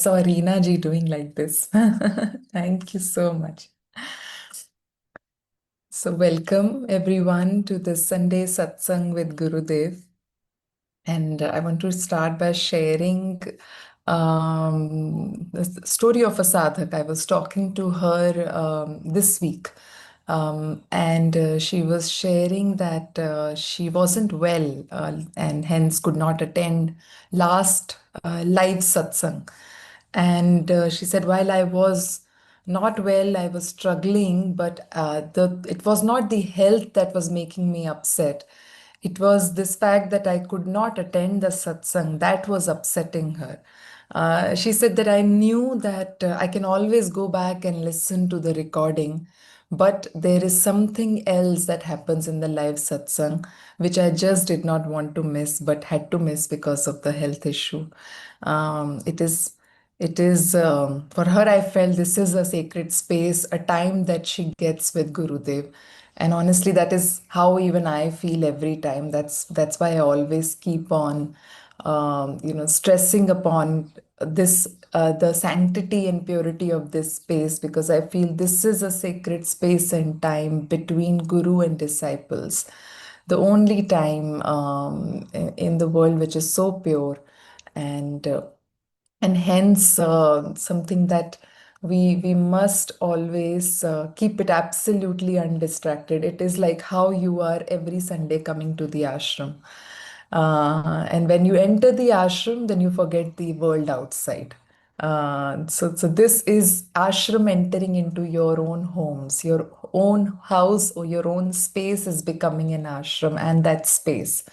saw Reena ji doing like this. Thank you so much. So, welcome everyone to this Sunday Satsang with Gurudev. And I want to start by sharing the story of a sadhak. I was talking to her this week, and she was sharing that she wasn't well and hence could not attend last live satsang. And she said, while I was not well, I was struggling, but it was not the health that was making me upset. It was this fact that I could not attend the satsang that was upsetting her. She said that I knew that I can always go back and listen to the recording, but there is something else that happens in the live satsang which I just did not want to miss, but had to miss because of the health issue. It is for her. I felt this is a sacred space, a time that she gets with Gurudev. And honestly, that is how even I feel every time. That's why I always keep on, stressing upon this, the sanctity and purity of this space, because I feel this is a sacred space and time between Guru and disciples. The only time in the world which is so pure, and uh, and hence something that we must always keep it absolutely undistracted. It is like how you are every Sunday coming to the ashram, and when you enter the ashram, then you forget the world outside. So this is ashram entering into your own homes. Your own house or your own space is becoming an ashram, and that space.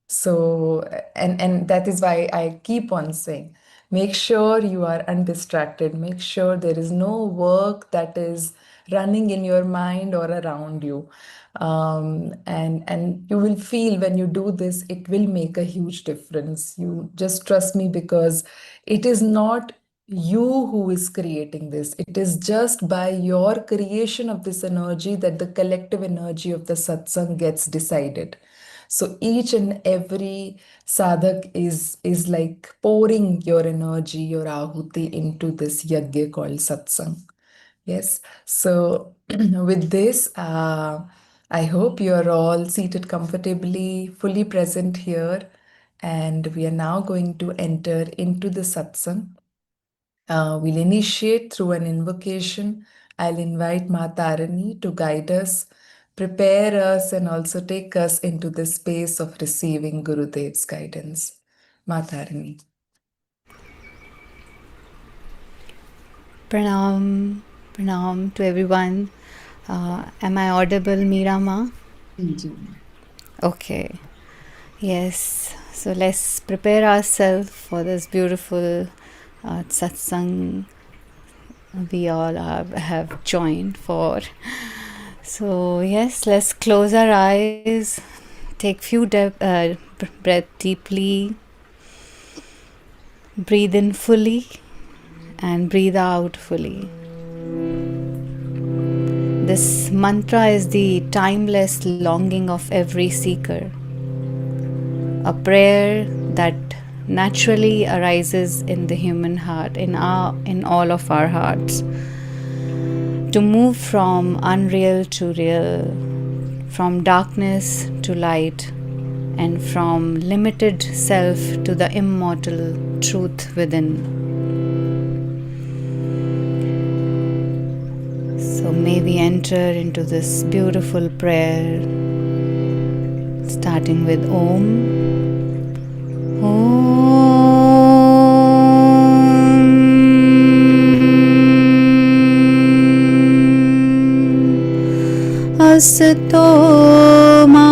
So, and that is why I keep on saying, make sure you are undistracted. Make sure there is no work that is running in your mind or around you. And you will feel when you do this, it will make a huge difference. You just trust me, because it is not you who is creating this. It is just by your creation of this energy that the collective energy of the satsang gets decided. So each and every sadhak is like pouring your energy, your ahuti into this yajna called satsang. Yes. So with this, I hope you're all seated comfortably, fully present here, and we are now going to enter into the satsang. We'll initiate through an invocation. I'll invite Mata Arini to guide us, prepare us, and also take us into the space of receiving Gurudev's guidance. Mata Arini. Pranam, pranam to everyone. Am I audible, Meera Ma? Okay. Yes. So let's prepare ourselves for this beautiful satsang we all have joined for. So yes, let's close our eyes. Take few breath deeply. Breathe in fully and breathe out fully. This mantra is the timeless longing of every seeker, a prayer that naturally arises in the human heart, in all of our hearts, to move from unreal to real, from darkness to light, and from limited self to the immortal truth within. So may we enter into this beautiful prayer, starting with Om. Asato ma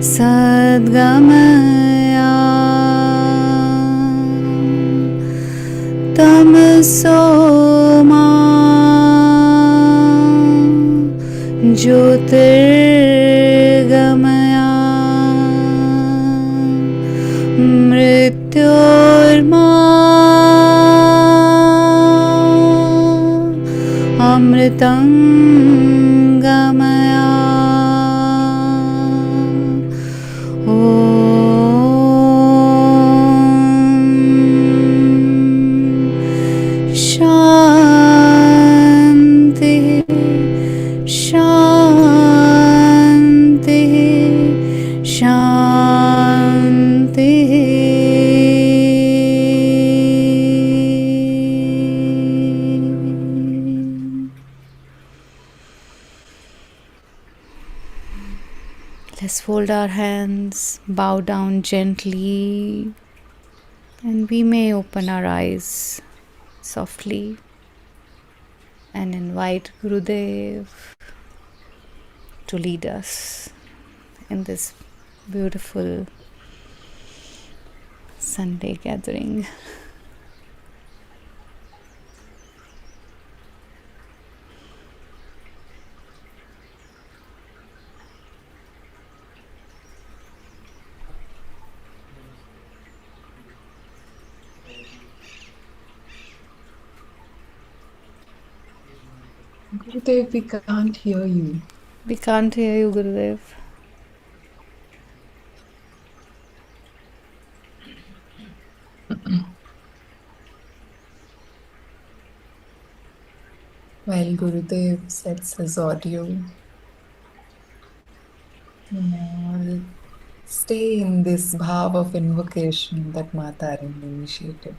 sadgamaya tamaso ma jyotirgamaya mrityorma amritam gamaya. Om fold our hands, bow down gently, and we may open our eyes softly and invite Gurudev to lead us in this beautiful Sunday gathering. Gurudev, we can't hear you. We can't hear you, Gurudev. While Gurudev sets his audio, I'll stay in this bhav of invocation that Mata Arini initiated.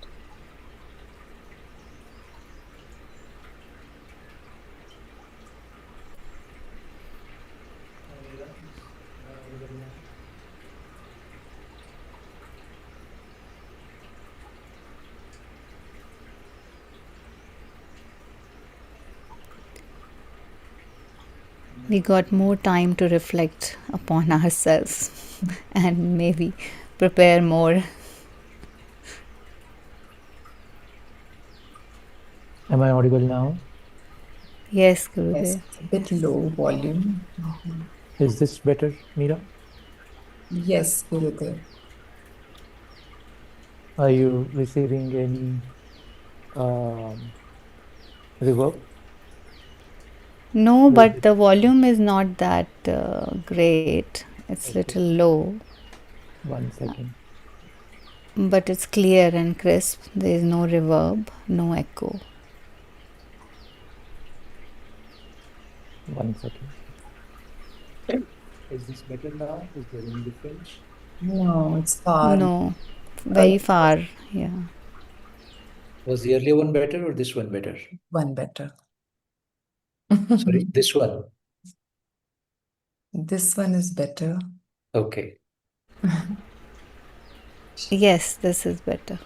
We got more time to reflect upon ourselves and maybe prepare more. Am I audible now? Yes, Yes, Gurudev. it's a bit low volume. Is this better, Meera? Yes, Gurudev. Are you receiving any um, reverb? No, Or is but it the volume is not that great. It's little okay? low, 1 second. but it's clear and crisp. There is no reverb, no echo. 1 second. Is this better now? Is there any difference? No, it's far. No, Uh, very far. Yeah. Was the earlier one better or this one better? One better. Sorry, this one. This one is better. Okay. Yes, this is better.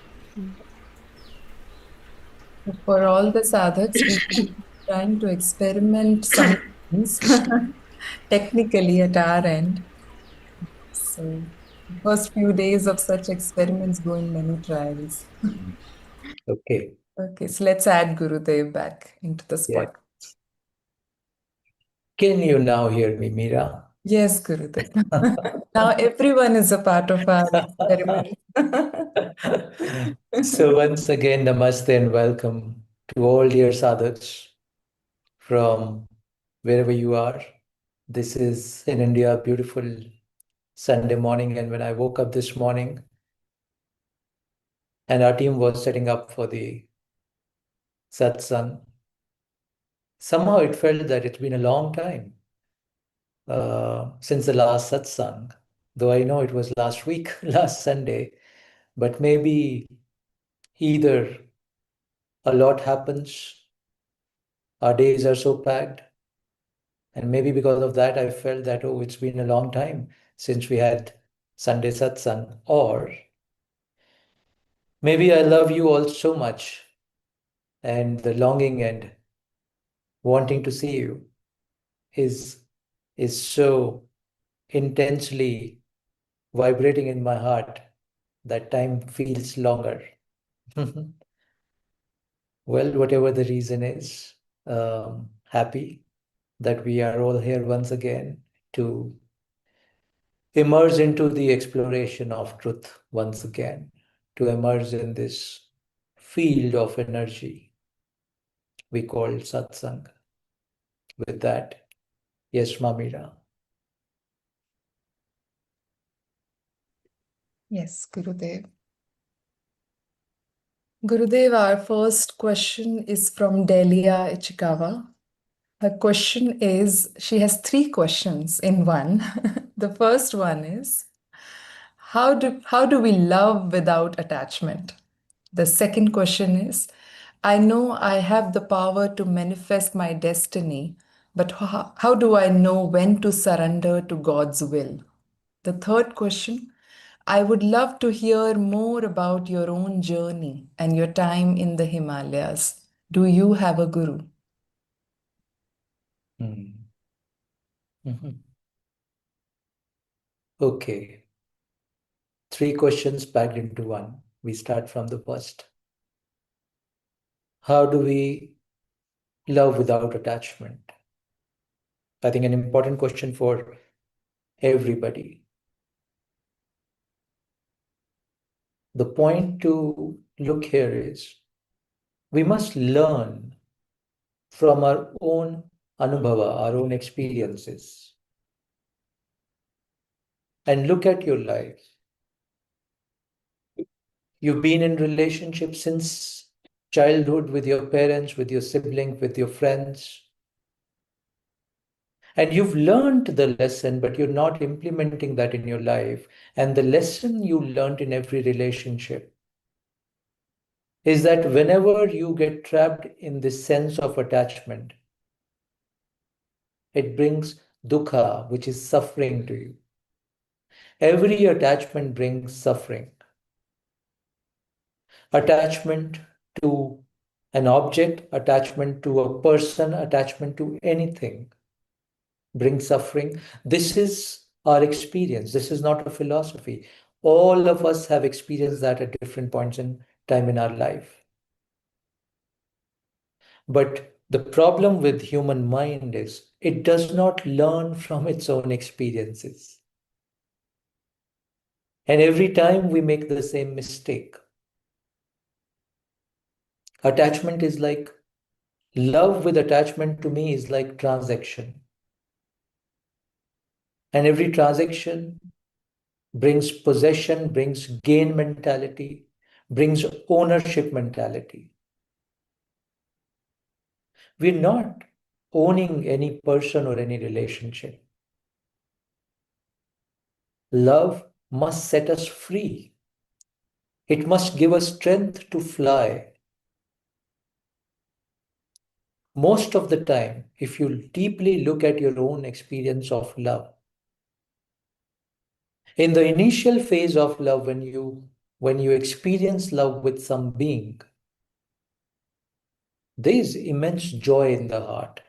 For all the sadhaks, we keep trying to experiment some things technically at our end. So, first few days of such experiments go in many trials. Okay. Okay, so let's add Gurudev back into the Yeah. spot. Can you now hear me, Meera? Yes, Gurudev. Now everyone is a part of our experiment. So once again, namaste and welcome to all dear sadhaks from wherever you are. This is in India, a beautiful Sunday morning. And when I woke up this morning and our team was setting up for the satsang, somehow it felt that it's been a long time since the last satsang, though I know it was last week, last Sunday, but maybe either a lot happens, our days are so packed, and maybe because of that, I felt that, oh, it's been a long time since we had Sunday satsang, or maybe I love you all so much, and the longing and wanting to see you is so intensely vibrating in my heart that time feels longer. Well, whatever the reason is, happy that we are all here once again to immerse into the exploration of truth once again, to immerse in this field of energy we call satsang. With that, yes, Mamira. Yes, Gurudev. Gurudev, our first question is from Delia Ichikawa. Her question is, she has three questions in one. The first one is, how do we love without attachment? The second question is, I know I have the power to manifest my destiny, but how do I know when to surrender to God's will? The third question, I would love to hear more about your own journey and your time in the Himalayas. Do you have a guru? Hmm. Mhm. Okay. Three questions packed into one. We start from the first. How do we love without attachment? I think an important question for everybody. The point to look here is we must learn from our own anubhava, our own experiences, and look at your life. You've been in relationships since childhood with your parents, with your siblings, with your friends. And you've learned the lesson, but you're not implementing that in your life. And the lesson you learned in every relationship is that whenever you get trapped in this sense of attachment, it brings dukkha, which is suffering to you. Every attachment brings suffering. Attachment to an object, attachment to a person, attachment to anything brings suffering. This is our experience. This is not a philosophy. All of us have experienced that at different points in time in our life. But the problem with human mind is it does not learn from its own experiences. And every time we make the same mistake. Attachment is like love with attachment to me is like transaction. And every transaction brings possession, brings gain mentality, brings ownership mentality. We're not owning any person or any relationship. Love must set us free. It must give us strength to fly. Most of the time, if you deeply look at your own experience of love, in the initial phase of love, when you experience love with some being, there is immense joy in the heart.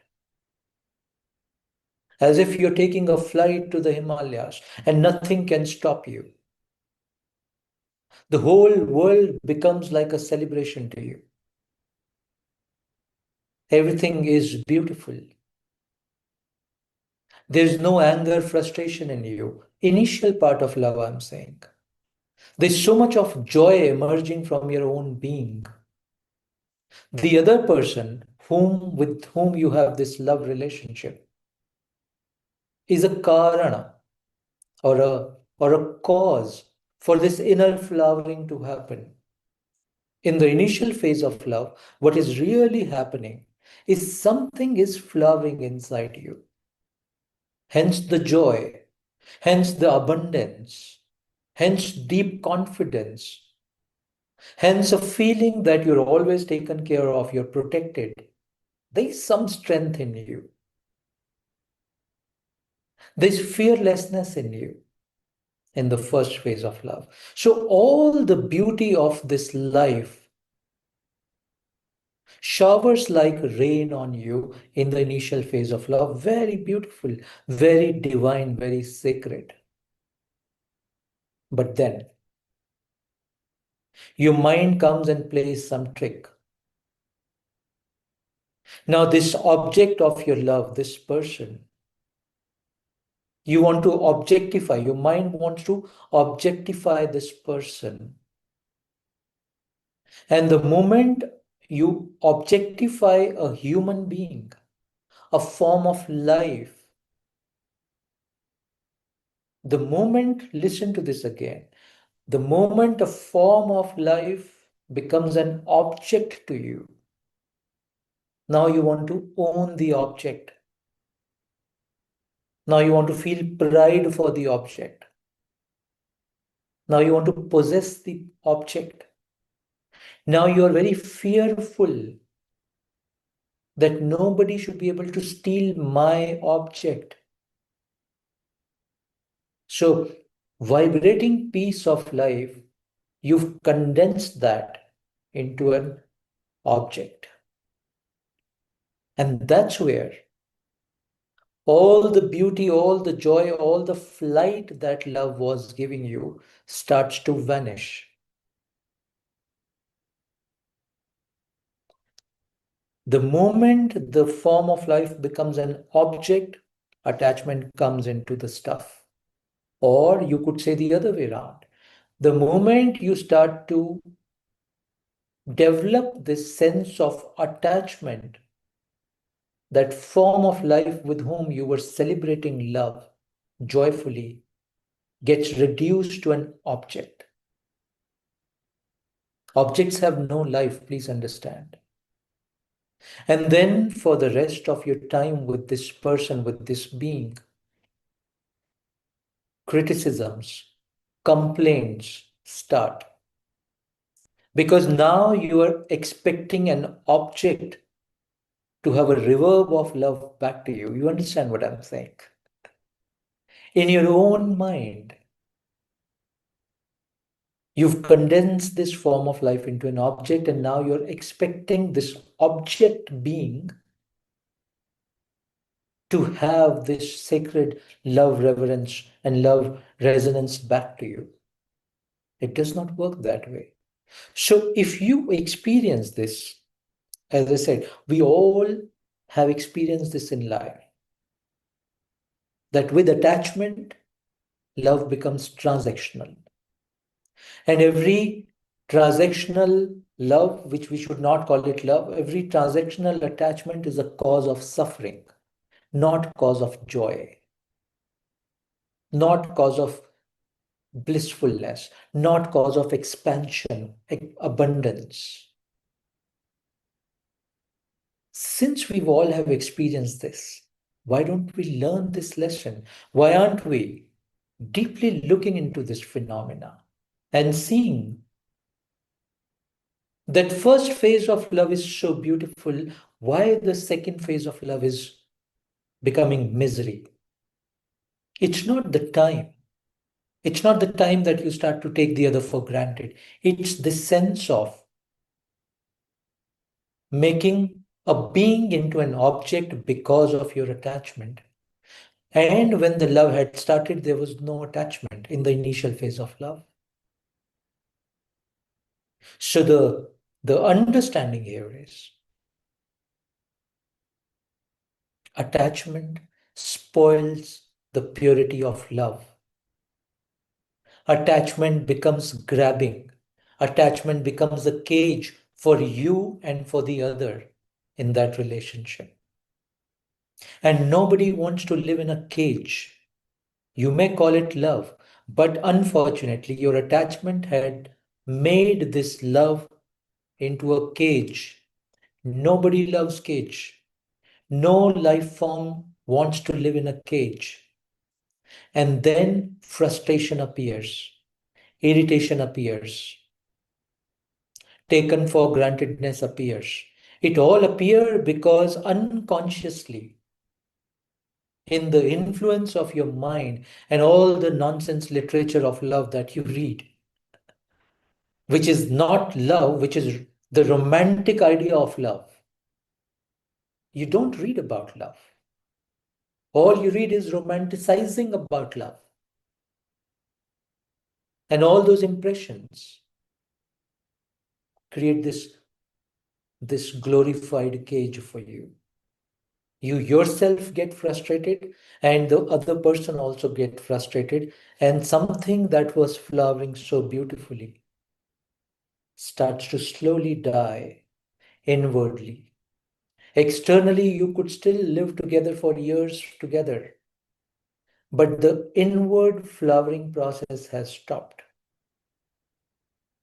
As if you're taking a flight to the Himalayas and nothing can stop you. The whole world becomes like a celebration to you. Everything is beautiful. There's no anger, frustration in you. Initial part of love, I'm saying. There's so much of joy emerging from your own being. The other person with whom you have this love relationship is a karana or a cause for this inner flowering to happen. In the initial phase of love, what is really happening is something is flowering inside you. Hence the joy, hence the abundance, hence deep confidence, hence a feeling that you're always taken care of, you're protected. There's some strength in you. There's fearlessness in you in the first phase of love. So all the beauty of this life showers like rain on you in the initial phase of love. Very beautiful, very divine, very sacred. But then your mind comes and plays some trick. Now, this object of your love, this person, you want to objectify, your mind wants to objectify this person. And the moment you objectify a human being, a form of life, the moment, listen to this again, the moment a form of life becomes an object to you, now you want to own the object. Now you want to feel pride for the object. Now you want to possess the object. Now you are very fearful that nobody should be able to steal my object. So vibrating piece of life, you've condensed that into an object. And that's where all the beauty, all the joy, all the flight that love was giving you starts to vanish. The moment the form of life becomes an object, attachment comes into the stuff. Or you could say the other way around. The moment you start to develop this sense of attachment, that form of life with whom you were celebrating love joyfully gets reduced to an object. Objects have no life, please understand. And then for the rest of your time with this person, with this being, criticisms, complaints start. Because now you are expecting an object to have a reverb of love back to you. You understand what I'm saying? In your own mind, you've condensed this form of life into an object, and now you're expecting this object being to have this sacred love reverence and love resonance back to you. It does not work that way. So if you experience this, as I said, we all have experienced this in life, that with attachment, love becomes transactional. And every transactional love, which we should not call it love, every transactional attachment is a cause of suffering, not cause of joy, not cause of blissfulness, not cause of expansion, abundance. Since we all have experienced this, why don't we learn this lesson? Why aren't we deeply looking into this phenomena and seeing that first phase of love is so beautiful, why the second phase of love is becoming misery? It's not the time. It's not the time that you start to take the other for granted. It's the sense of making a being into an object because of your attachment. And when the love had started, there was no attachment in the initial phase of love. So the understanding here is attachment spoils the purity of love. Attachment becomes grabbing. Attachment becomes a cage for you and for the other in that relationship. And nobody wants to live in a cage. You may call it love, but unfortunately, your attachment had made this love into a cage. Nobody loves cage. No life form wants to live in a cage. And then frustration appears, irritation appears, taken for grantedness appears. It all appears because unconsciously, in the influence of your mind and all the nonsense literature of love that you read, which is not love, which is the romantic idea of love. You don't read about love. All you read is romanticizing about love. And all those impressions create this glorified cage for you. You yourself get frustrated, and the other person also get frustrated, and something that was flowering so beautifully starts to slowly die inwardly. Externally, you could still live together for years together, but the inward flowering process has stopped.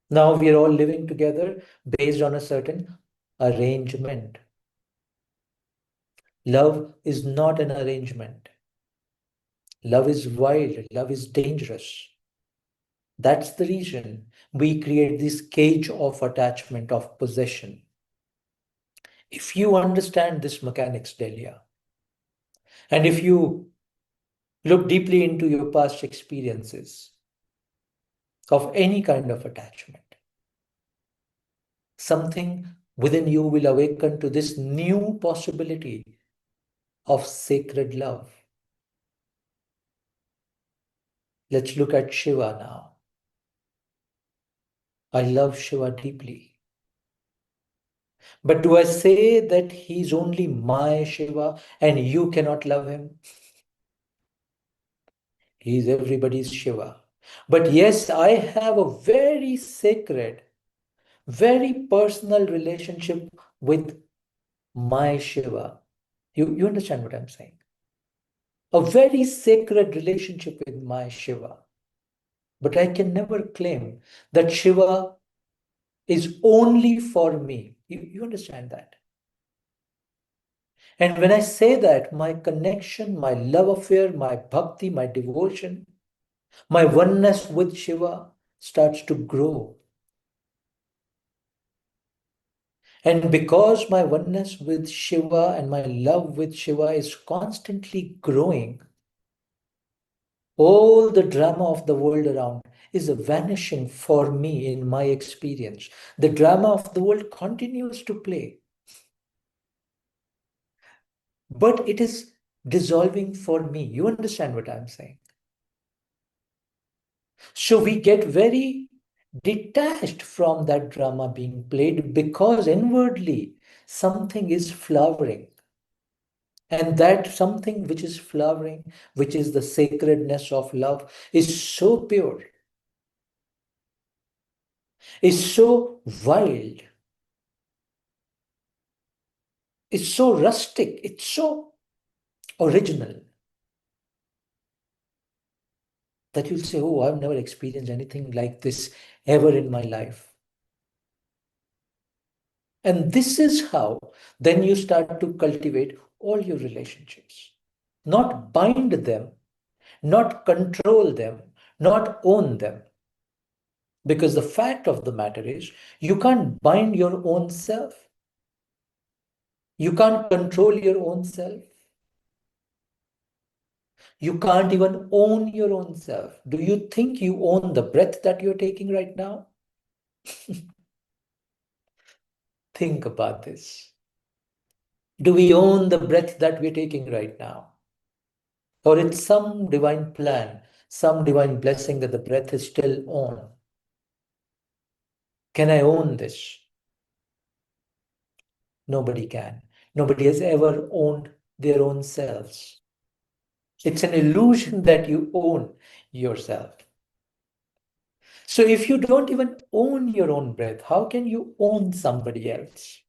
Now we are all living together based on a certain arrangement. Love is not an arrangement. Love is wild. Love is dangerous. That's the reason we create this cage of attachment, of possession. If you understand this mechanics, Delia, and if you look deeply into your past experiences, of any kind of attachment. Something within you will awaken to this new possibility of sacred love. Let's look at Shiva now. I love Shiva deeply. But do I say that he's only my Shiva and you cannot love him? He's everybody's Shiva. But yes, I have a very sacred, very personal relationship with my Shiva. You understand what I'm saying? A very sacred relationship with my Shiva. But I can never claim that Shiva is only for me. You understand that? And when I say that, my connection, my love affair, my bhakti, my devotion, my oneness with Shiva starts to grow. And because my oneness with Shiva and my love with Shiva is constantly growing, all the drama of the world around is vanishing for me in my experience. The drama of the world continues to play, but it is dissolving for me. You understand what I'm saying? So we get very detached from that drama being played because inwardly something is flowering. And that something which is flowering, which is the sacredness of love, is so pure, is so wild, it's so rustic, it's so original that you'll say, oh, I've never experienced anything like this ever in my life. And this is how then you start to cultivate all your relationships. Not bind them, not control them, not own them. Because the fact of the matter is, you can't bind your own self. You can't control your own self. You can't even own your own self. Do you think you own the breath that you're taking right now? Think about this. Do we own the breath that we're taking right now? Or it's some divine plan, some divine blessing that the breath is still on? Can I own this? Nobody can. Nobody has ever owned their own selves. It's an illusion that you own yourself. So if you don't even own your own breath, how can you own somebody else?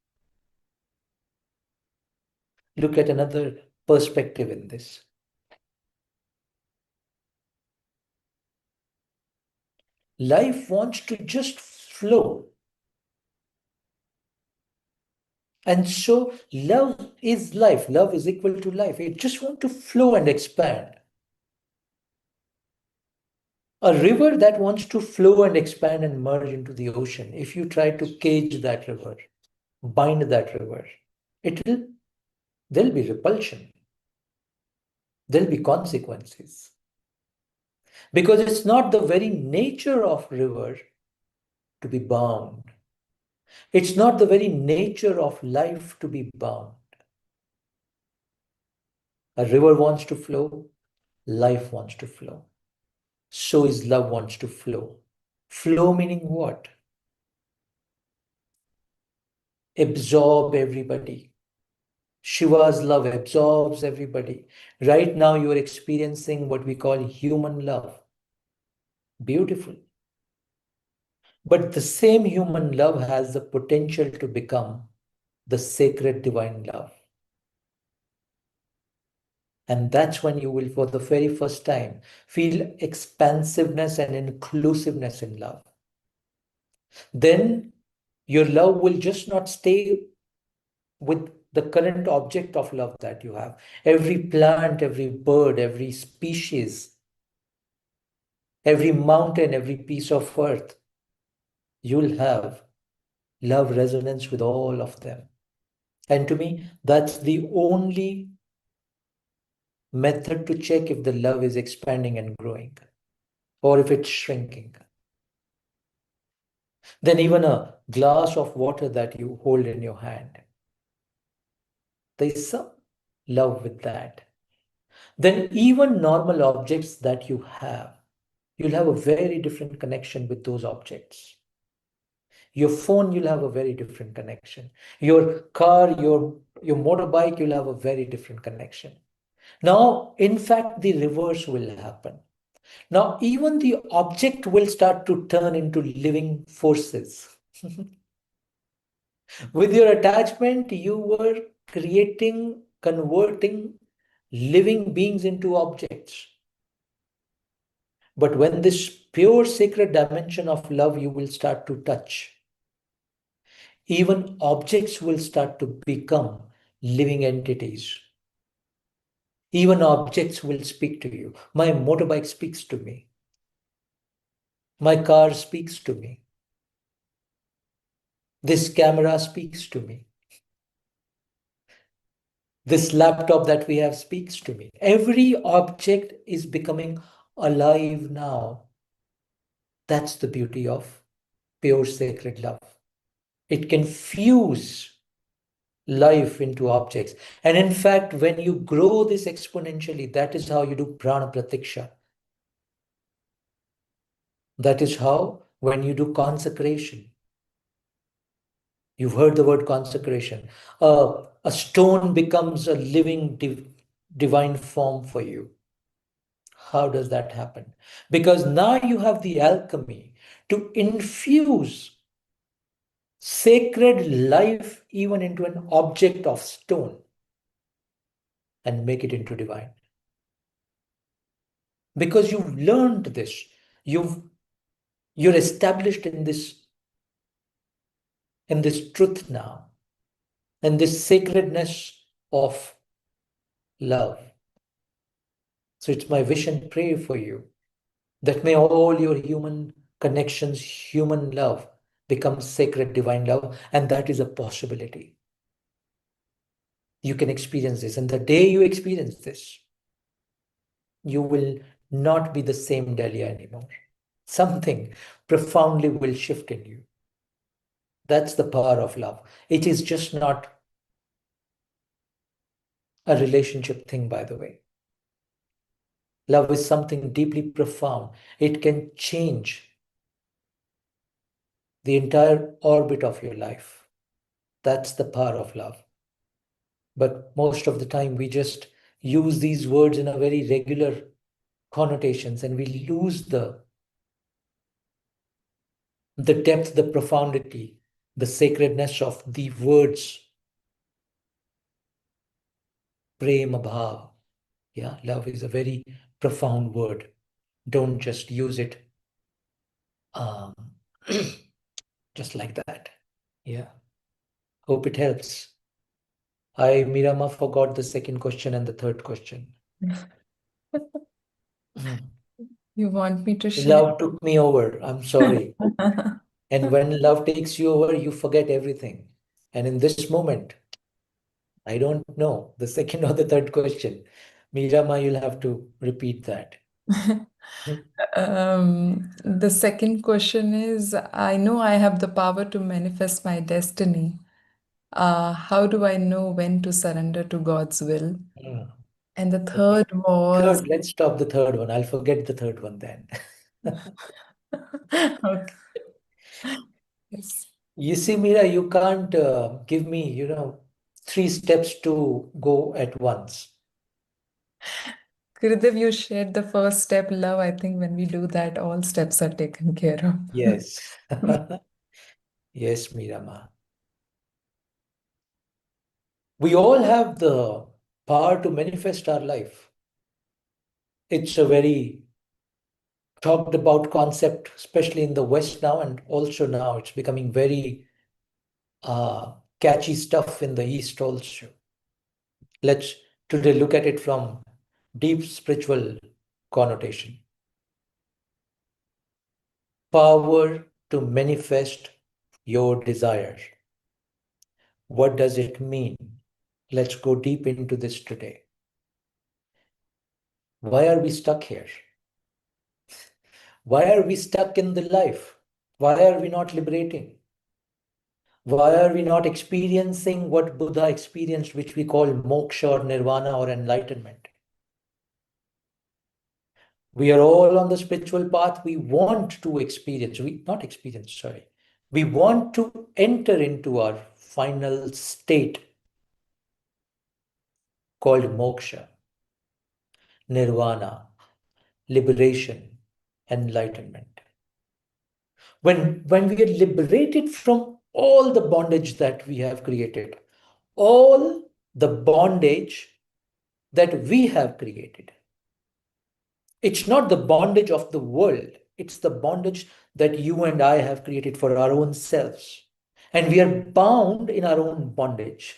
Look at another perspective in this. Life wants to just flow. And so love is life. Love is equal to life. It just wants to flow and expand. A river that wants to flow and expand and merge into the ocean, if you try to cage that river, bind that river, there'll be repulsion. There'll be consequences. Because it's not the very nature of river to be bound. It's not the very nature of life to be bound. A river wants to flow, life wants to flow. So is love wants to flow. Flow meaning what? Absorb everybody. Shiva's love absorbs everybody. Right now you are experiencing what we call human love. Beautiful. But the same human love has the potential to become the sacred divine love. And that's when you will, for the very first time, feel expansiveness and inclusiveness in love. Then your love will just not stay with the current object of love that you have. Every plant, every bird, every species, every mountain, every piece of earth, you'll have love resonance with all of them. And to me, that's the only method to check if the love is expanding and growing or if it's shrinking. Then even a glass of water that you hold in your hand, there's some love with that. Then even normal objects that you have, you'll have a very different connection with those objects. Your phone, you'll have a very different connection. Your car, your motorbike, you'll have a very different connection. Now, in fact, the reverse will happen. Now, even the object will start to turn into living forces. With your attachment, you were creating, converting living beings into objects. But when this pure sacred dimension of love you will start to touch, even objects will start to become living entities. Even objects will speak to you. My motorbike speaks to me. My car speaks to me. This camera speaks to me. This laptop that we have speaks to me. Every object is becoming alive now. That's the beauty of pure sacred love. It can fuse life into objects. And in fact, when you grow this exponentially, that is how you do prana pratiksha. That is how, when you do consecration, you've heard the word consecration, a stone becomes a living divine form for you. How does that happen? Because now you have the alchemy to infuse sacred life even into an object of stone and make it into divine. Because you've learned this, you're established in this truth now, and this sacredness of love. So it's my wish and prayer for you that may all your human connections, human love become sacred divine love, and that is a possibility. You can experience this, and the day you experience this, you will not be the same Delia anymore. Something profoundly will shift in you. That's the power of love. It is just not a relationship thing, by the way. Love is something deeply profound. It can change the entire orbit of your life. That's the power of love. But most of the time, we just use these words in a very regular connotations, and we lose the depth, the profundity, the sacredness of the words. Prema bhav. Yeah, love is a very profound word. Don't just use it um, just like that. Yeah, hope it helps. I, Mirama, forgot the second question and the third question. You want me to share? Love took me over. I'm sorry. And when love takes you over, you forget everything. And in this moment, I don't know the second or the third question. Mirama, you'll have to repeat that. The second question is, I know I have the power to manifest my destiny. How do I know when to surrender to God's will? Hmm. And the Okay. third was, Third, let's stop the third one. I'll forget the third one then. okay, yes. You see, Mira, you can't give me, 3 steps to go at once. Gurudev, you shared the first step, love. I think when we do that, all steps are taken care of. Yes. Yes, Mirama. We all have the power to manifest our life. It's a very talked about concept, especially in the West now, and also now it's becoming very catchy stuff in the East also. Let's today look at it from deep spiritual connotation. Power to manifest your desire. What does it mean? Let's go deep into this today. Why are we stuck here? Why are we stuck in the life? Why are we not liberating? Why are we not experiencing what Buddha experienced, which we call moksha or nirvana or enlightenment? We are all on the spiritual path. We want to experience, we want to enter into our final state called moksha, nirvana, liberation, enlightenment. When we are liberated from all the bondage that we have created, all the bondage that we have created, it's not the bondage of the world, it's the bondage that you and I have created for our own selves. And we are bound in our own bondage.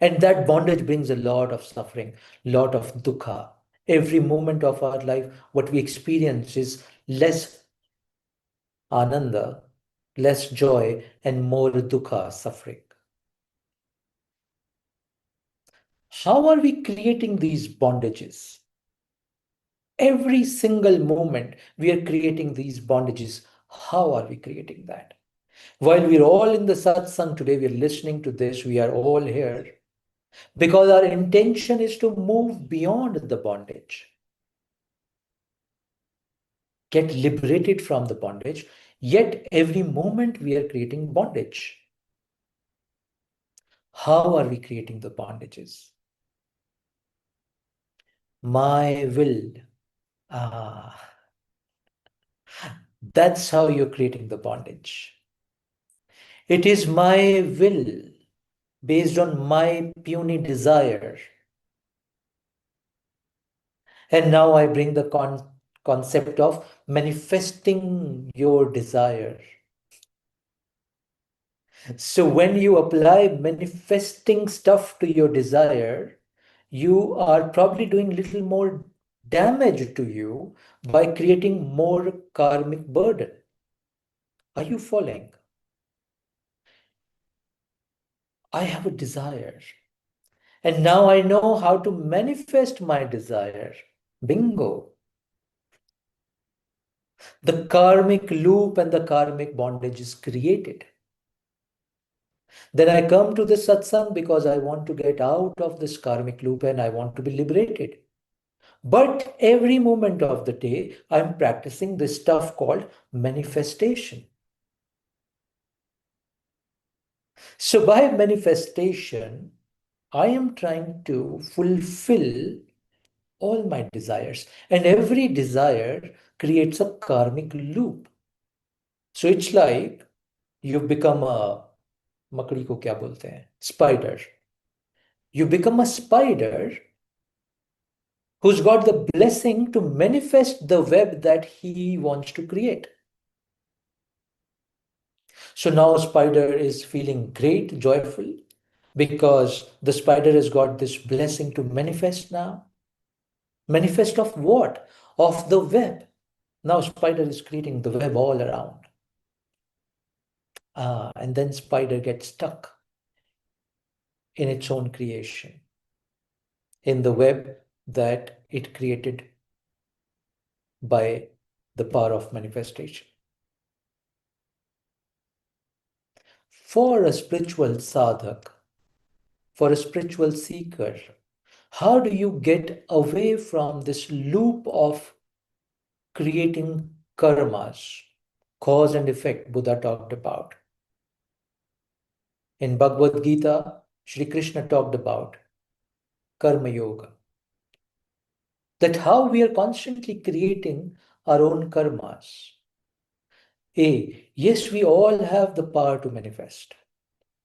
And that bondage brings a lot of suffering, lot of dukkha. Every moment of our life, what we experience is less ananda, less joy, and more dukkha, suffering. How are we creating these bondages? Every single moment we are creating these bondages. How are we creating that? While we're all in the satsang today, we're listening to this, we are all here because our intention is to move beyond the bondage, get liberated from the bondage, yet every moment we are creating bondage. How are we creating the bondages? My will. Ah, that's how you're creating the bondage. It is my will based on my puny desire. And now I bring the concept of manifesting your desire. So when you apply manifesting stuff to your desire, you are probably doing little more damage to you by creating more karmic burden. Are you following? I have a desire. And now I know how to manifest my desire. Bingo. The karmic loop and the karmic bondage is created. Then I come to the satsang because I want to get out of this karmic loop and I want to be liberated. But every moment of the day, I'm practicing this stuff called manifestation. So by manifestation, I am trying to fulfill all my desires. And every desire creates a karmic loop. So it's like you've become a मकड़ी को क्या बोलते हैं? Spider. You become a spider who's got the blessing to manifest the web that he wants to create. So now spider is feeling great, joyful, because the spider has got this blessing to manifest now. Manifest of what? Of the web. Now spider is creating the web all around. And then spider gets stuck in its own creation, in the web that it created by the power of manifestation. For a spiritual sadhak, for a spiritual seeker, how do you get away from this loop of creating karmas, cause and effect Buddha talked about? In Bhagavad Gita, Shri Krishna talked about karma yoga. That how we are constantly creating our own karmas. Yes, we all have the power to manifest.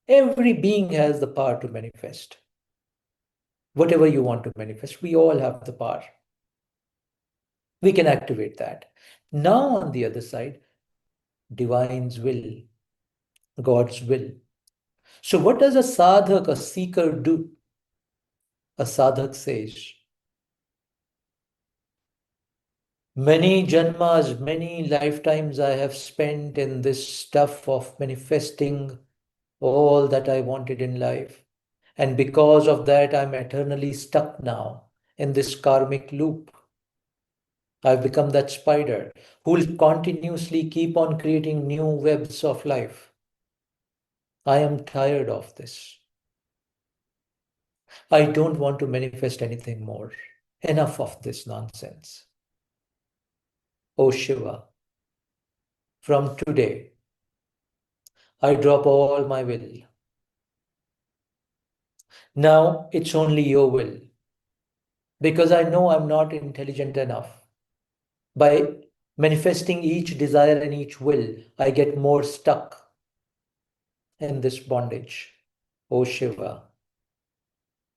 Every being has the power to manifest. Whatever you want to manifest, we all have the power. We can activate that. Now, on the other side, divine's will, God's will. So, what does a sadhak, a seeker, do? A sadhak says, many janmas, many lifetimes I have spent in this stuff of manifesting all that I wanted in life. And because of that, I'm eternally stuck now in this karmic loop. I've become that spider who'll continuously keep on creating new webs of life. I am tired of this. I don't want to manifest anything more. Enough of this nonsense. Oh Shiva, from today, I drop all my will. Now it's only your will. Because I know I'm not intelligent enough. By manifesting each desire and each will, I get more stuck in this bondage. Oh Shiva,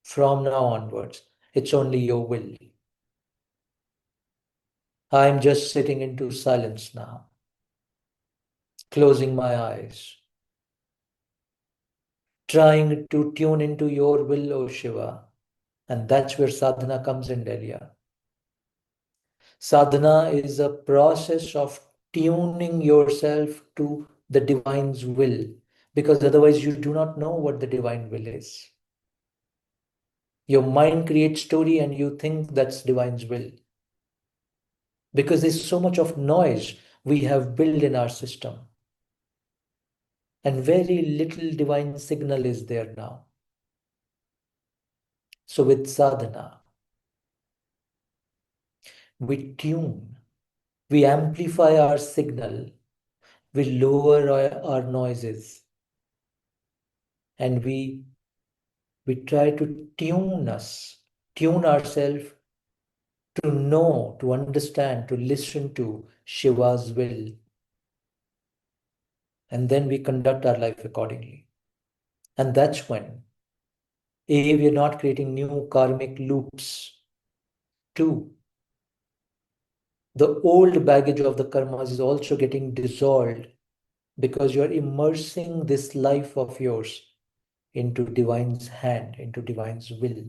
from now onwards, it's only your will. I'm just sitting into silence now, closing my eyes, trying to tune into your will, O Shiva. And that's where sadhana comes in, Delia. Sadhana is a process of tuning yourself to the divine's will, because otherwise you do not know what the divine will is. Your mind creates story and you think that's divine's will. Because there's so much of noise we have built in our system. And very little divine signal is there now. So with sadhana, we tune, we amplify our signal, we lower our noises, and we try to tune ourselves to know, to understand, to listen to Shiva's will. And then we conduct our life accordingly. And that's when, A, we are not creating new karmic loops. Two, the old baggage of the karmas is also getting dissolved because you're immersing this life of yours into divine's hand, into divine's will.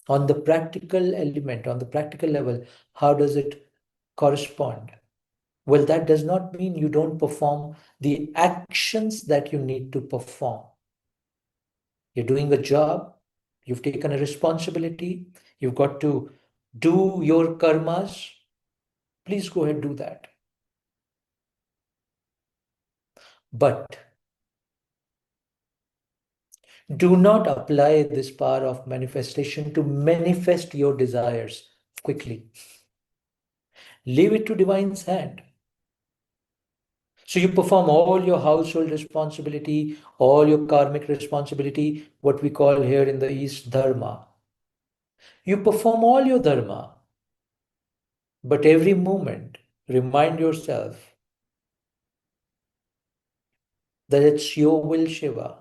On the practical element, on the practical level, how does it correspond? Well, that does not mean you don't perform the actions that you need to perform. You're doing a job, you've taken a responsibility, you've got to do your karmas. Please go ahead and do that. But do not apply this power of manifestation to manifest your desires quickly. Leave it to divine's hand. So you perform all your household responsibility, all your karmic responsibility, what we call here in the East dharma. You perform all your dharma, but every moment remind yourself that it's your will, Shiva.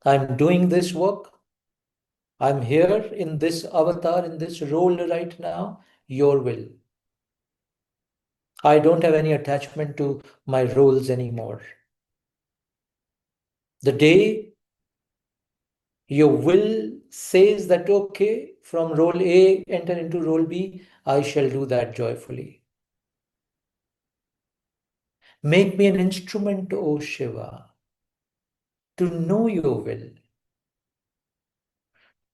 I'm doing this work. I'm here in this avatar, in this role right now, your will. I don't have any attachment to my roles anymore. The day your will says that, okay, from role A, enter into role B, I shall do that joyfully. Make me an instrument, O Shiva, to know your will,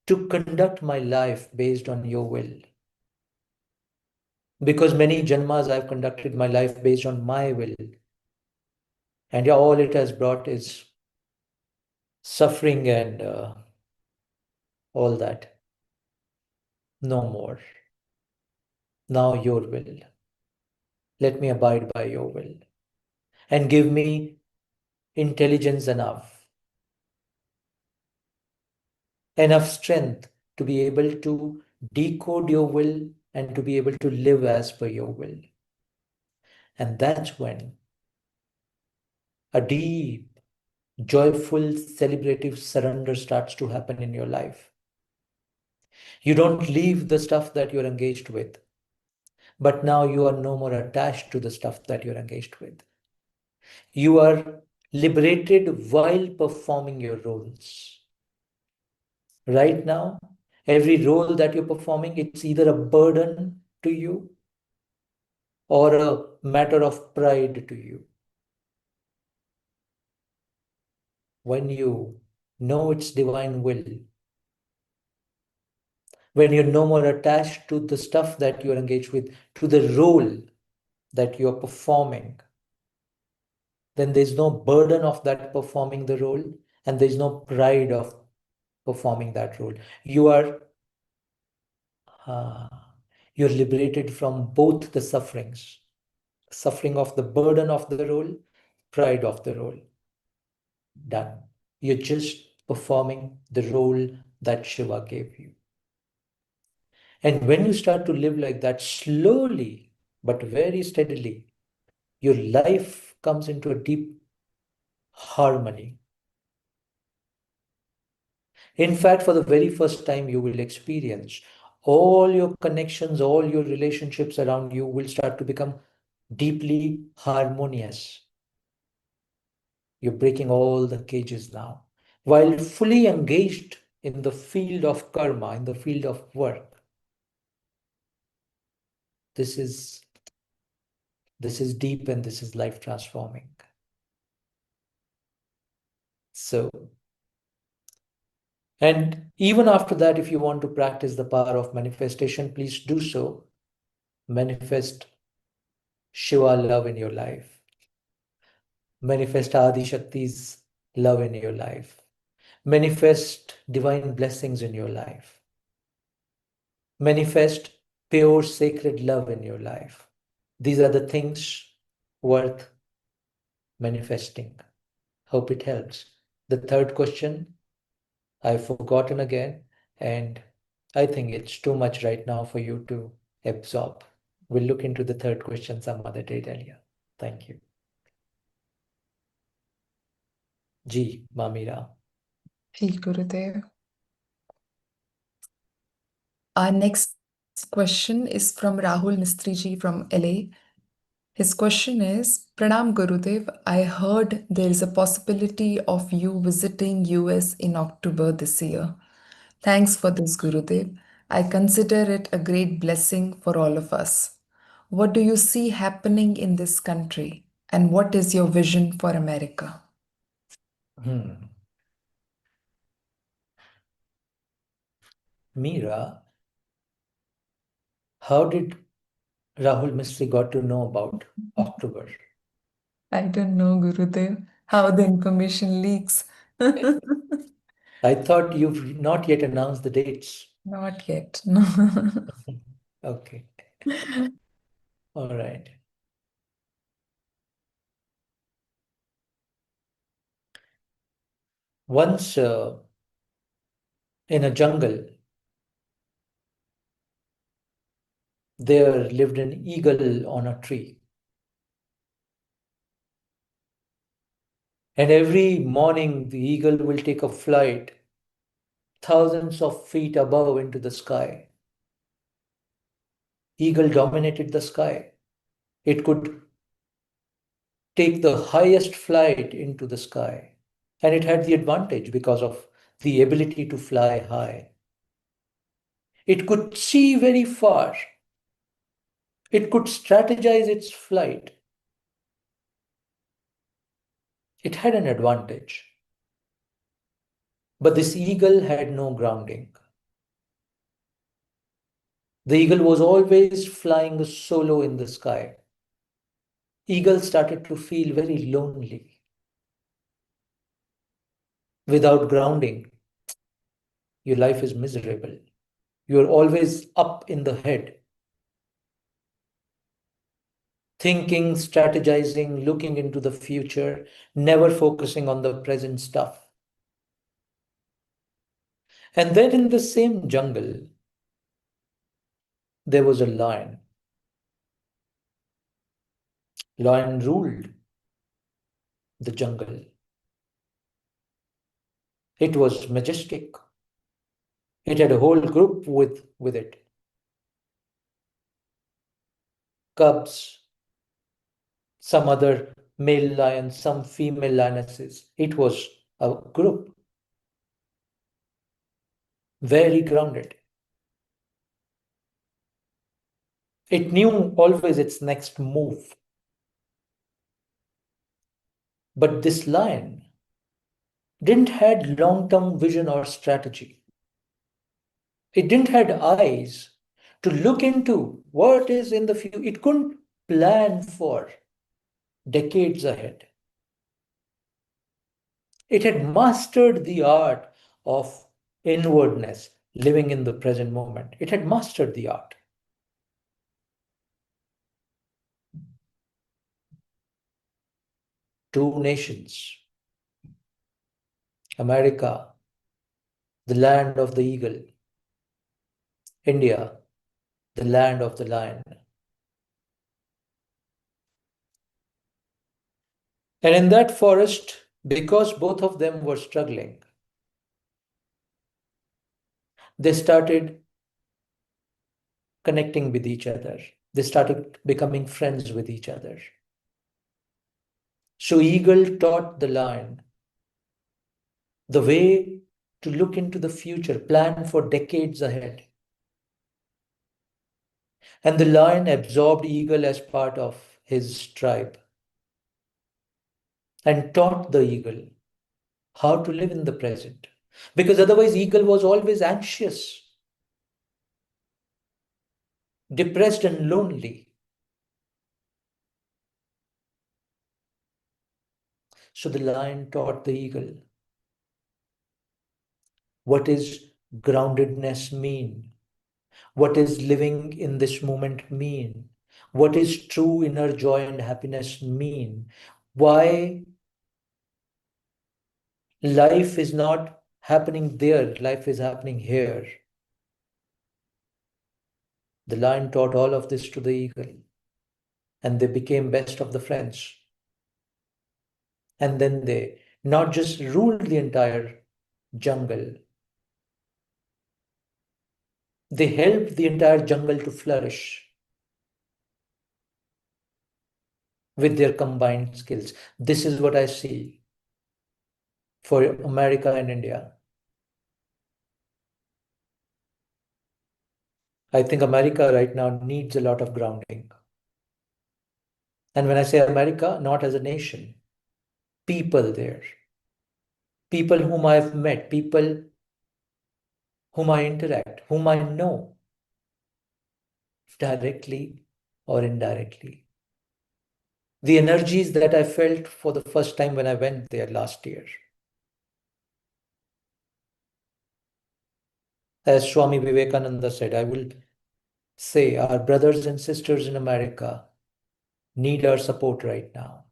to conduct my life based on your will. Because many janmas I've conducted my life based on my will. And all it has brought is suffering and all that. No more. Now your will. Let me abide by your will. And give me intelligence enough strength to be able to decode your will and to be able to live as per your will. And that's when a deep, joyful, celebrative surrender starts to happen in your life. You don't leave the stuff that you're engaged with, but now you are no more attached to the stuff that you're engaged with. You are liberated while performing your roles. Right now, every role that you're performing, it's either a burden to you or a matter of pride to you. When you know it's divine will, when you're no more attached to the stuff that you're engaged with, to the role that you're performing, then there's no burden of that performing the role, and there's no pride of performing that role. You are uh, you're liberated from both the sufferings, suffering of the burden of the role, pride of the role. Done. You're just performing the role that Shiva gave you. And when you start to live like that, slowly but very steadily, your life comes into a deep harmony. In fact, for the very first time, you will experience all your connections, all your relationships around you will start to become deeply harmonious. You're breaking all the cages now. While fully engaged in the field of karma, in the field of work, this is deep and this is life transforming. So, and even after that, if you want to practice the power of manifestation, please do so. Manifest Shiva love in your life. Manifest Adi Shakti's love in your life. Manifest divine blessings in your life. Manifest pure sacred love in your life. These are the things worth manifesting. Hope it helps. The third question, I've forgotten again, and I think it's too much right now for you to absorb. We'll look into the third question some other day, Delia. Thank you. Ji, Mamira. Hey, Gurudev. Our next question is from Rahul Mistriji from LA. His question is, Pranam Gurudev, I heard there is a possibility of you visiting US in October this year. Thanks for this, Gurudev. I consider it a great blessing for all of us. What do you see happening in this country? And what is your vision for America? Meera, how did Rahul Mistry got to know about October? I don't know, Gurudev, how the information leaks. I thought you've not yet announced the dates. Not yet. No. Okay. All right. Once in a jungle, there lived an eagle on a tree. And every morning, the eagle will take a flight thousands of feet above into the sky. Eagle dominated the sky. It could take the highest flight into the sky. And it had the advantage because of the ability to fly high. It could see very far. It could strategize its flight. It had an advantage. But this eagle had no grounding. The eagle was always flying solo in the sky. Eagle started to feel very lonely. Without grounding, your life is miserable. You're always up in the head, thinking, strategizing, looking into the future, never focusing on the present stuff. And then in the same jungle, there was a lion. Lion ruled the jungle. It was majestic. It had a whole group with it. Cubs, some other male lions, some female lionesses. It was a group, very grounded. It knew always its next move. But this lion didn't had long-term vision or strategy. It didn't had eyes to look into what is in the future. It couldn't plan for decades ahead. It had mastered the art of inwardness, living in the present moment. It had mastered the art. Two nations, America, the land of the eagle, India, the land of the lion. And in that forest, because both of them were struggling, they started connecting with each other. They started becoming friends with each other. So eagle taught the lion the way to look into the future, plan for decades ahead. And the lion absorbed eagle as part of his tribe and taught the eagle how to live in the present. Because otherwise, eagle was always anxious, depressed, and lonely. So the lion taught the eagle what is groundedness mean, what is living in this moment mean, what is true inner joy and happiness mean, why life is not happening there, life is happening here. The lion taught all of this to the eagle, and they became best of the friends. And then they not just ruled the entire jungle, they helped the entire jungle to flourish with their combined skills. This is what I see for America and India. I think America right now needs a lot of grounding. And when I say America, not as a nation, people there, people whom I've met, people whom I interact, whom I know directly or indirectly. The energies that I felt for the first time when I went there last year. As Swami Vivekananda said, I will say our brothers and sisters in America need our support right now.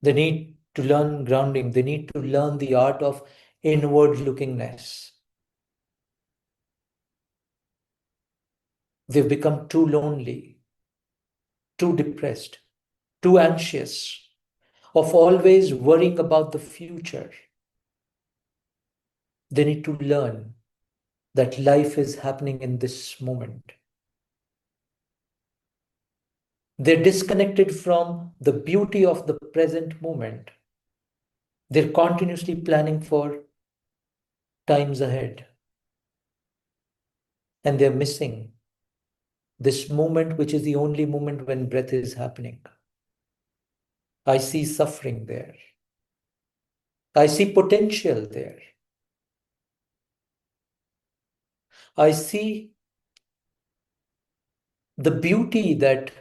They need to learn grounding. They need to learn the art of inward lookingness. They've become too lonely, too depressed, too anxious, of always worrying about the future. They need to learn that life is happening in this moment. They're disconnected from the beauty of the present moment. They're continuously planning for times ahead. And they're missing this moment, which is the only moment when breath is happening. I see suffering there. I see potential there. I see the beauty that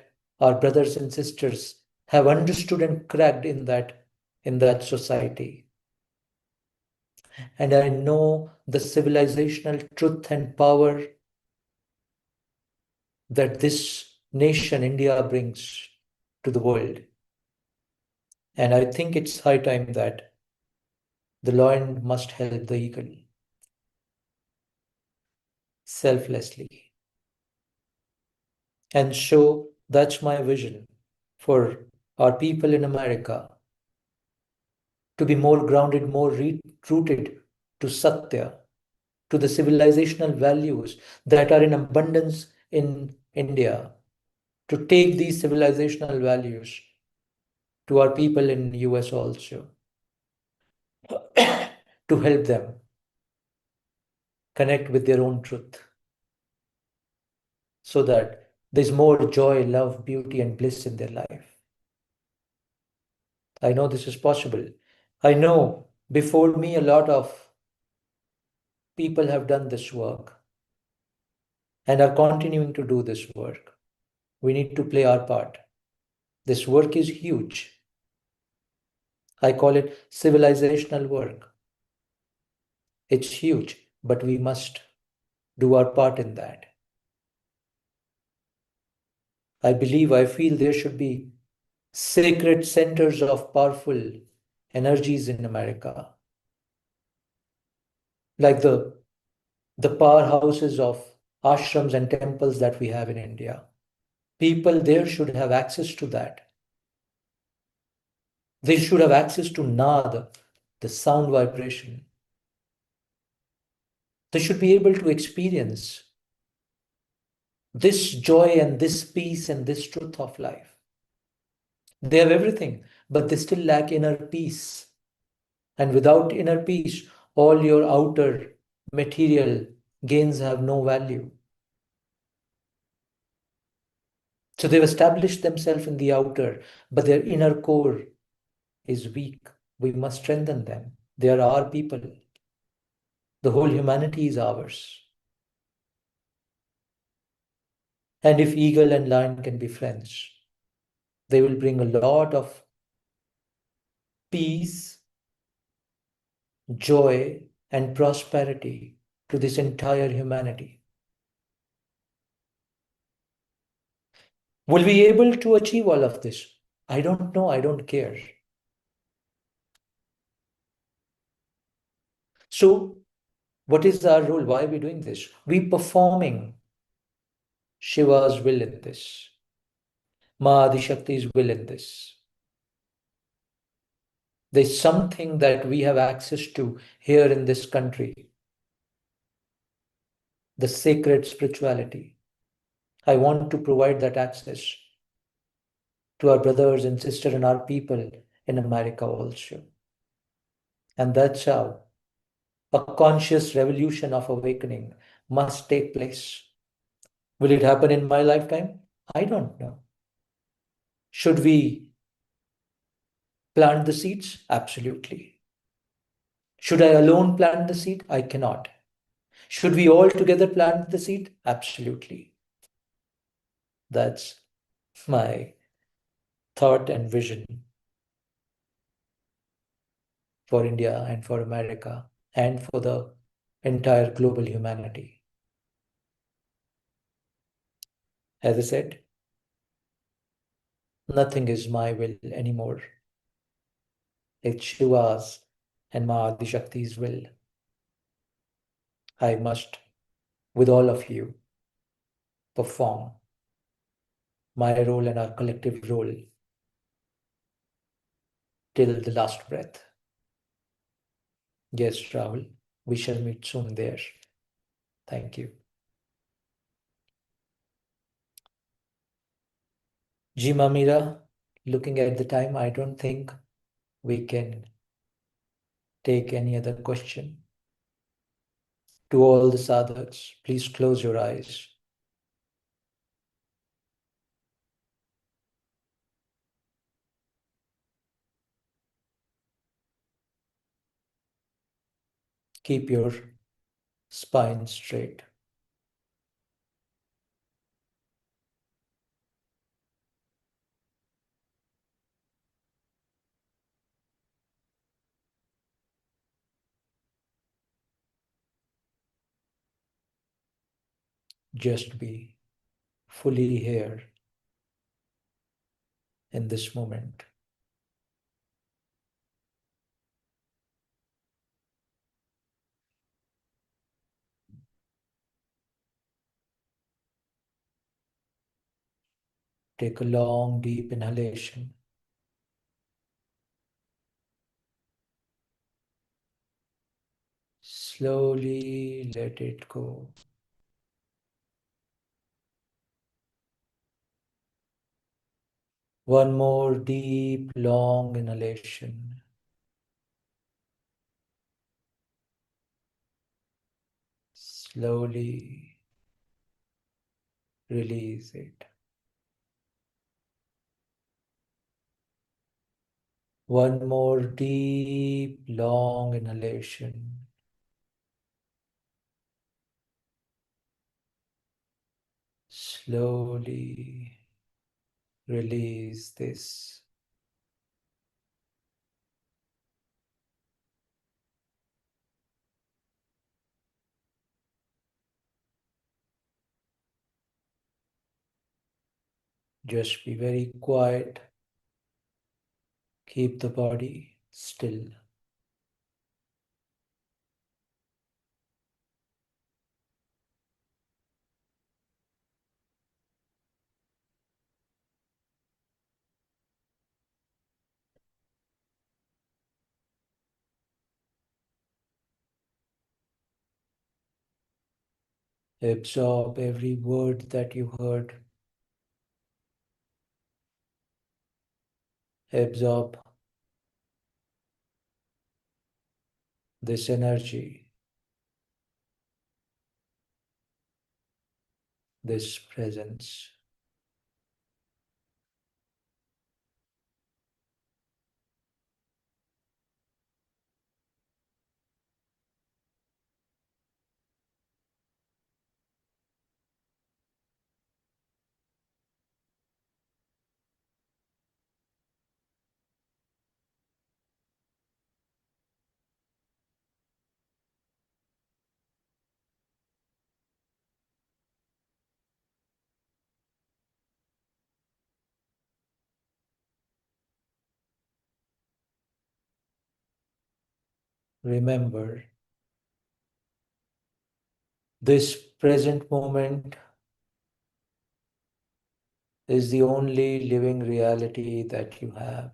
our brothers and sisters have understood and cracked in that society. And I know the civilizational truth and power that this nation, India, brings to the world. And I think it's high time that the lion must help the eagle selflessly. And so that's my vision for our people in America to be more grounded, more rooted to Satya, to the civilizational values that are in abundance in India, to take these civilizational values to our people in US also, to help them connect with their own truth so that there's more joy, love, beauty, and bliss in their life. I know this is possible. I know before me a lot of people have done this work and are continuing to do this work. We need to play our part. This work is huge. I call it civilisational work. It's huge, but we must do our part in that. I feel there should be sacred centers of powerful energies in America, like the powerhouses of ashrams and temples that we have in India. People there should have access to that. They should have access to nad, the sound vibration. They should be able to experience this joy and this peace and this truth of life. They have everything, but they still lack inner peace. And without inner peace, all your outer material gains have no value. So they've established themselves in the outer, but their inner core is weak. We must strengthen them. They are our people. The whole humanity is ours. And if eagle and lion can be friends, they will bring a lot of peace, joy, and prosperity to this entire humanity. Will we be able to achieve all of this? I don't know. I don't care. So, what is our role? Why are we doing this? We performing Shiva's will in this. Ma Shakti's will in this. There's something that we have access to here in this country, the sacred spirituality. I want to provide that access to our brothers and sisters and our people in America also. And that's how a conscious revolution of awakening must take place. Will it happen in my lifetime? I don't know. Should we plant the seeds? Absolutely. Should I alone plant the seed? I cannot. Should we all together plant the seed? Absolutely. That's my thought and vision for India and for America and for the entire global humanity. As I said, nothing is my will anymore. It's Shiva's and Ma Shakti's will. I must, with all of you, perform my role and our collective role till the last breath. Yes, Rahul, we shall meet soon there. Thank you. Ji Mamira, looking at the time, I don't think we can take any other question. To all the sadhaks, please close your eyes. Keep your spine straight. Just be fully here in this moment. Take a long, deep inhalation. Slowly let it go. One more deep, long inhalation. Slowly release it. One more deep, long inhalation. slowly release this. Just be very quiet. Keep the body still. Absorb every word that you heard. Absorb this energy, this presence. Remember, this present moment is the only living reality that you have.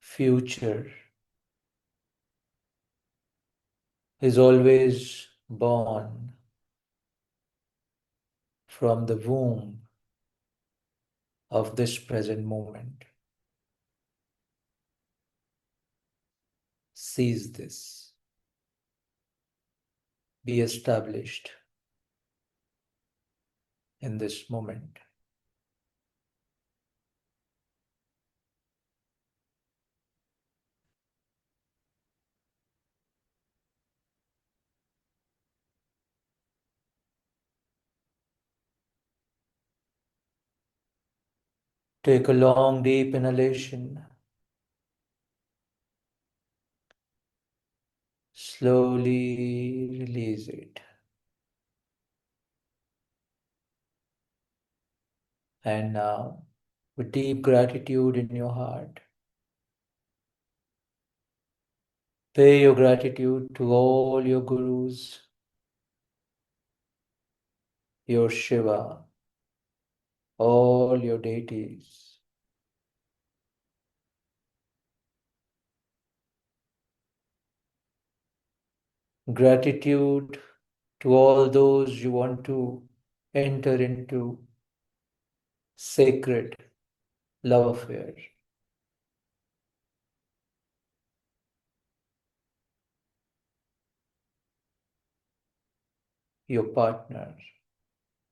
Future is always born from the womb of this present moment. Seize this. Be established in this moment. Take a long, deep inhalation. Slowly release it. And now, with deep gratitude in your heart, pay your gratitude to all your gurus, your Shiva, all your deities. Gratitude to all those you want to enter into sacred love affair. Your partner,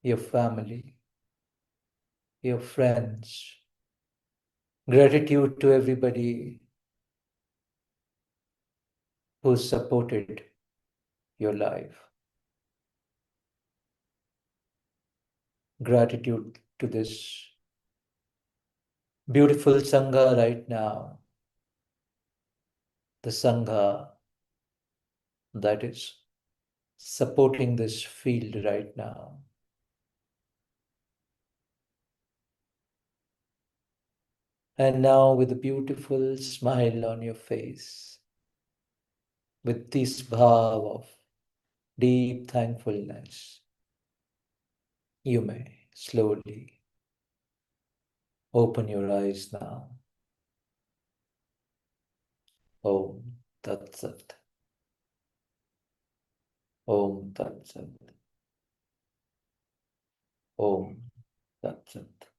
your family, your friends. Gratitude to everybody who supported your life. Gratitude to this beautiful Sangha right now, the Sangha that is supporting this field right now. And now, with a beautiful smile on your face, with this bhav of deep thankfulness, you may slowly open your eyes now. Om Tat Sat. Om Tat Sat. Om Tat Sat.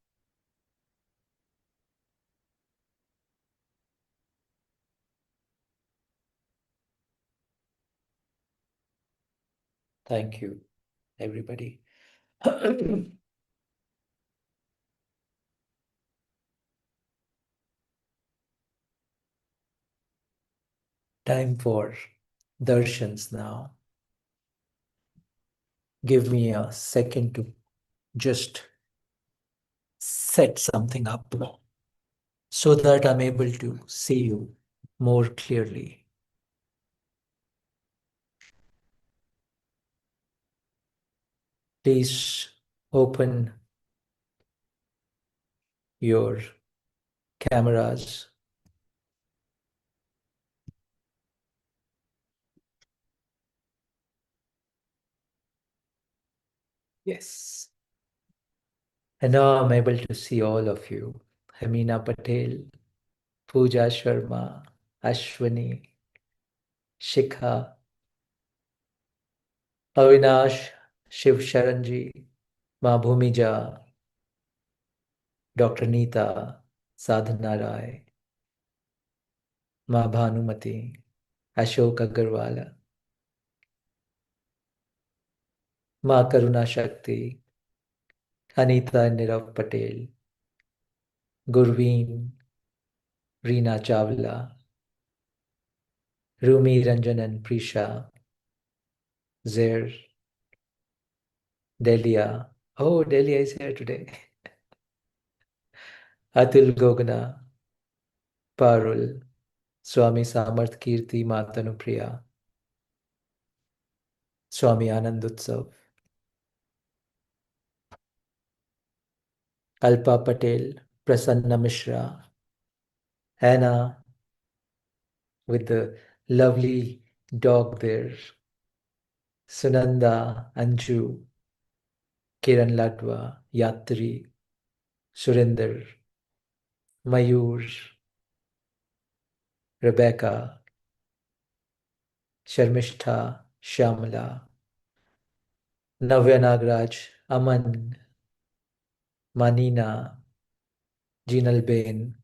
Thank you, everybody. Time for darshans now. Give me a second to just set something up so that I'm able to see you more clearly. Please open your cameras. Yes. And now I'm able to see all of you. Hamina Patel, Pooja Sharma, Ashwani, Shikha, Avinash, Shiv Sharanji, Ma Bhumija, Dr. Neeta, Sadhana Rai, Ma Bhanumati, Ashok Agarwala, Ma Karuna Shakti, Anita Nirav Patel, Gurveen, Reena Chawla, Rumi Ranjan and Prisha, Zair, Delia. Oh, Delia is here today. Atul Gogna, Parul, Swami Samarth Kirti Matanupriya, Swami Anandutsav, Alpa Patel, Prasanna Mishra, Anna with the lovely dog there, Sunanda, Anju, Kiran Ladwa, Yatri, Surinder, Mayur, Rebecca, Sharmishtha, Shamala, Navya Nagraj, Aman, Manina, Jinal Bain,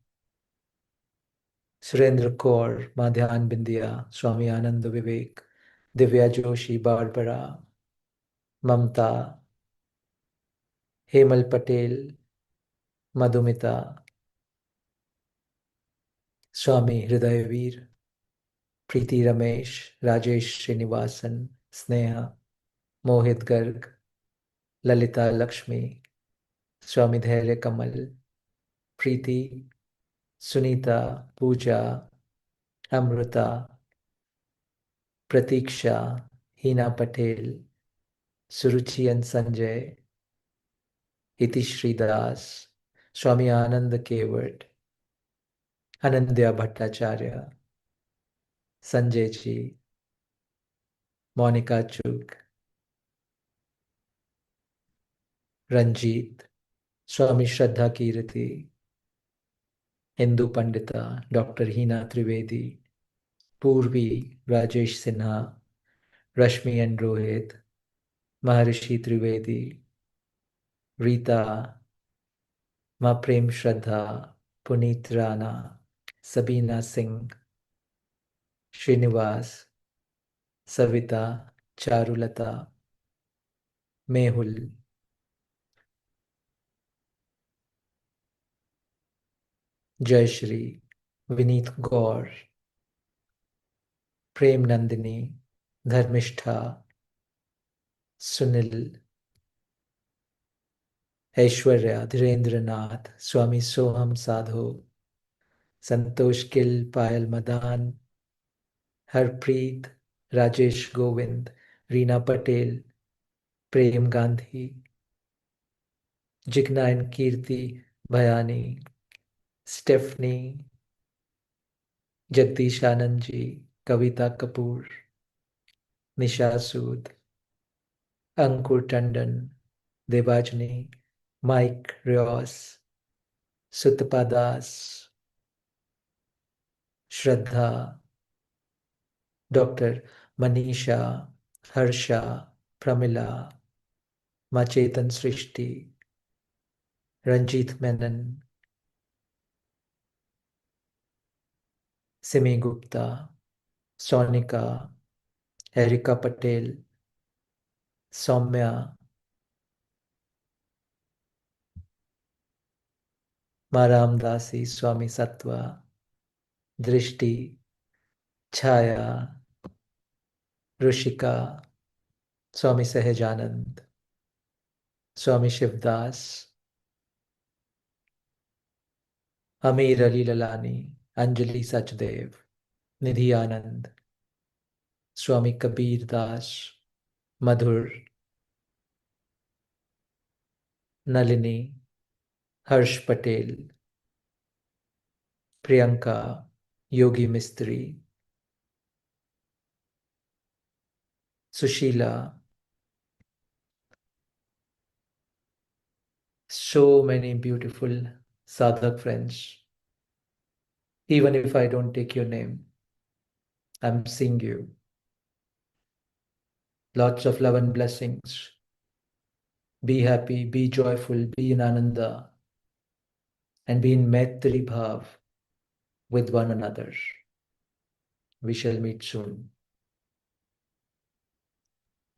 Surendra Kaur, Madhyan Bindia, Swami Anand Vivek, Divya Joshi, Barbara, Mamta, Hemal Patel, Madhumita, Swami Hridayavir, Preeti Ramesh, Rajesh Srinivasan, Sneha, Mohit Garg, Lalita Lakshmi, Swami Dhairya Kamal, Preeti, Sunita, Pooja, Amrita, Pratiksha, Hina Patel, Suruchi and Sanjay, Itishri Das, Swami Anand Kevat, Anandya Bhattacharya, Sanjay Ji, Monica Chuk, Ranjit, Swami Shraddha Kirti, Hindu Pandita, Dr. Hina Trivedi, Purvi, Rajesh Sinha, Rashmi and Rohit, Maharishi Trivedi, Rita, Ma Prem Shraddha, Puneet Rana, Sabina Singh, Srinivas, Savita, Charulata, Mehul, Jayashri, Vineet Gaur, Prem Nandini, Dharmishtha, Sunil, Aishwarya, Dhirendra Nath, Swami Soham Sadho, Santosh Gil, Payal Madan, Harpreet, Rajesh Govind, Reena Patel, Prem Gandhi, Jigna and Kirti Bhayani, Stephanie, Jagdish Anandji, Kavita Kapoor, Nisha Sood, Ankur Tandon, Devajni, Mike Rios, Sutapa Das, Shraddha, Dr. Manisha, Harsha, Pramila, Machetan Srishti, Ranjit Menon, Simi Gupta, Sonika, Erika Patel, Soumya, Maram Dasi, Swami Sattva, Drishti, Chaya, Rishika, Swami Sahajanand, Swami Shivdas, Amir Ali Lalani, Anjali Sachdev, Nidhi Anand, Swami Kabir Das, Madhur, Nalini, Harsh Patel, Priyanka, Yogi Mistri, Sushila, so many beautiful sadhak friends. Even if I don't take your name, I'm seeing you. Lots of love and blessings. Be happy, be joyful, be in Ananda, and be in Maitri Bhav with one another. We shall meet soon.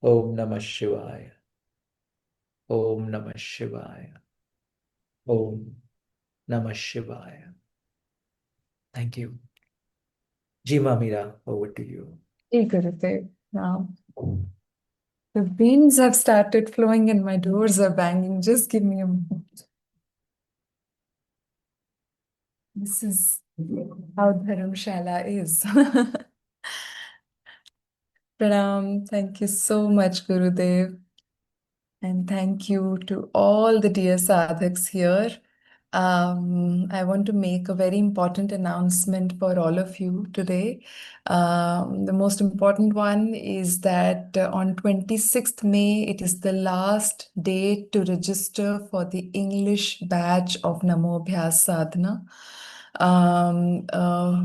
Om Namah Shivaya. Om Namah Shivaya. Om Namah Shivaya. Thank you. Jima Mira, over to you. Hey, Gurudev. Now, the winds have started flowing and my doors are banging. Just give me a moment. This is how Dharamshala is. Pranam. Thank you so much, Gurudev. And thank you to all the dear sadhaks here. I want to make a very important announcement for all of you today. The most important one is that on 26th May, it is the last date to register for the English batch of Namo Abhyas Sadhana.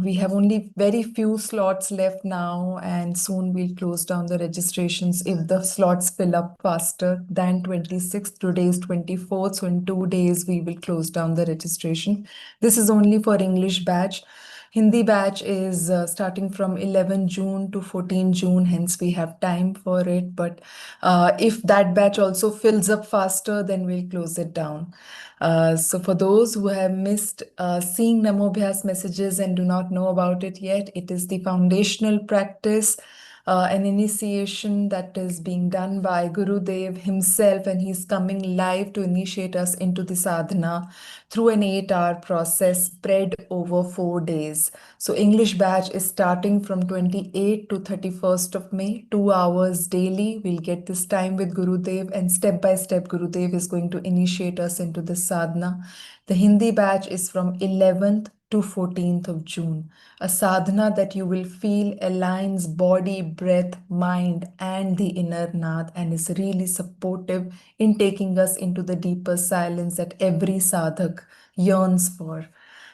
We have only very few slots left now, and soon we'll close down the registrations if the slots fill up faster than 26th. Today is 24th, so in 2 days we will close down the registration. This is only for English batch. Hindi batch is starting from 11 June to 14 June, hence we have time for it. But if that batch also fills up faster, then we'll close it down. So for those who have missed seeing Namobhyas messages and do not know about it yet, it is the foundational practice, an initiation that is being done by Gurudev himself, and he's coming live to initiate us into the sadhana through an 8-hour process spread over 4 days. So English batch is starting from 28th to 31st of May, 2 hours daily. We'll get this time with Gurudev, and step by step, Gurudev is going to initiate us into the sadhana. The Hindi batch is from 11th to 14th of June, a sadhana that you will feel aligns body, breath, mind, and the inner nath, and is really supportive in taking us into the deeper silence that every sadhak yearns for.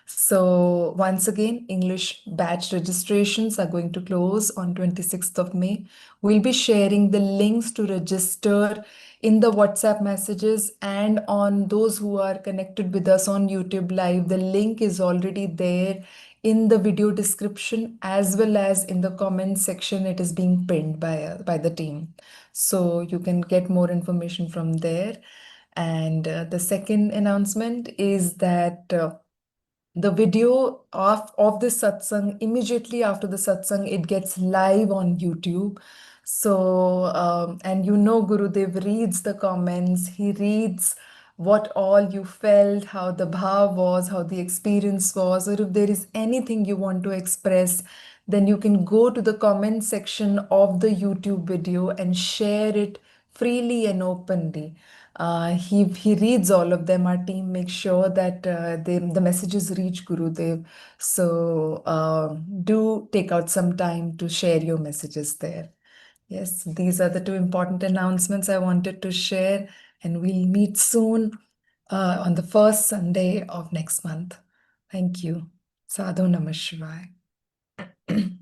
So once again, English batch registrations are going to close on 26th of May. We'll be sharing the links to register in the WhatsApp messages, and on those who are connected with us on YouTube Live, the link is already there in the video description as well as in the comment section. It is being pinned by the team. So you can get more information from there. And the second announcement is that the video of the satsang, immediately after the satsang, it gets live on YouTube. So, and you know, Gurudev reads the comments, he reads what all you felt, how the bhav was, how the experience was, or if there is anything you want to express, then you can go to the comment section of the YouTube video and share it freely and openly. He reads all of them. Our team makes sure that the messages reach Gurudev. So do take out some time to share your messages there. Yes, these are the two important announcements I wanted to share, and we'll meet soon on the first Sunday of next month. Thank you. Sadhu Namah Shivaya.